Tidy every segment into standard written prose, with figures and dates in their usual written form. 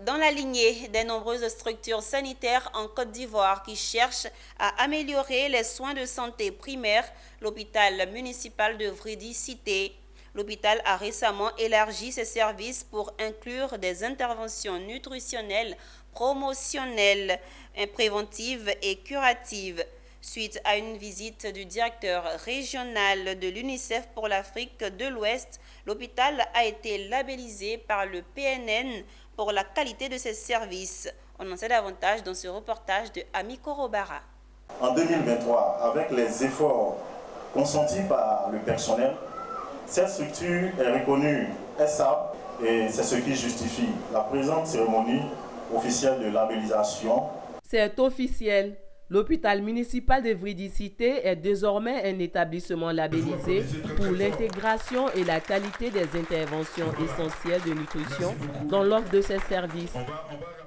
Dans la lignée des nombreuses structures sanitaires en Côte d'Ivoire qui cherchent à améliorer les soins de santé primaires, l'hôpital municipal de Vridi-Cité. L'hôpital a récemment élargi ses services pour inclure des interventions nutritionnelles, promotionnelles, préventives et curatives. Suite à une visite du directeur régional de l'UNICEF pour l'Afrique de l'Ouest, l'hôpital a été labellisé par le PNN pour la qualité de ses services. On en sait davantage dans ce reportage de Ami Korobara. En 2023, avec les efforts consentis par le personnel, cette structure est reconnue SAP et c'est ce qui justifie la présente cérémonie officielle de labellisation. C'est officiel. L'hôpital municipal de Vridi-Cité est désormais un établissement labellisé pour l'intégration et la qualité des interventions essentielles de nutrition dans l'offre de ses services.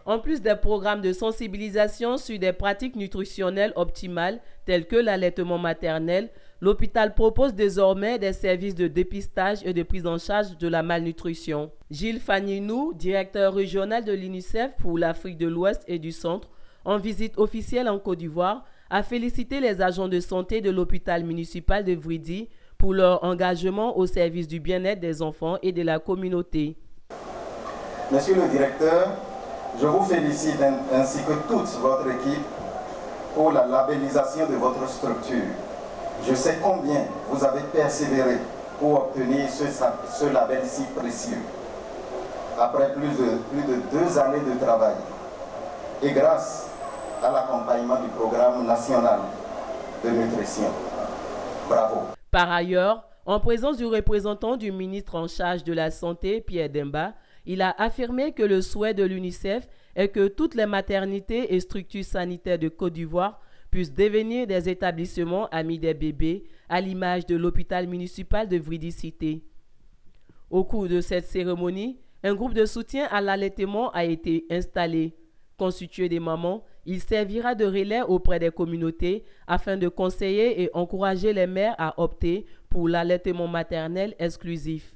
En plus des programmes de sensibilisation sur des pratiques nutritionnelles optimales telles que l'allaitement maternel, l'hôpital propose désormais des services de dépistage et de prise en charge de la malnutrition. Gilles Faninou, directeur régional de l'UNICEF pour l'Afrique de l'Ouest et du Centre, en visite officielle en Côte d'Ivoire, a félicité les agents de santé de l'hôpital municipal de Vridi pour leur engagement au service du bien-être des enfants et de la communauté. Monsieur le directeur, je vous félicite ainsi que toute votre équipe pour la labellisation de votre structure. Je sais combien vous avez persévéré pour obtenir ce label si précieux. Après plus de 2 années de travail et grâce à l'accompagnement du programme national de nutrition. Bravo. Par ailleurs, en présence du représentant du ministre en charge de la Santé, Pierre Demba, il a affirmé que le souhait de l'UNICEF est que toutes les maternités et structures sanitaires de Côte d'Ivoire puissent devenir des établissements amis des bébés, à l'image de l'hôpital municipal de Vridi-Cité. Au cours de cette cérémonie, un groupe de soutien à l'allaitement a été installé. Constitué des mamans, il servira de relais auprès des communautés afin de conseiller et encourager les mères à opter pour l'allaitement maternel exclusif.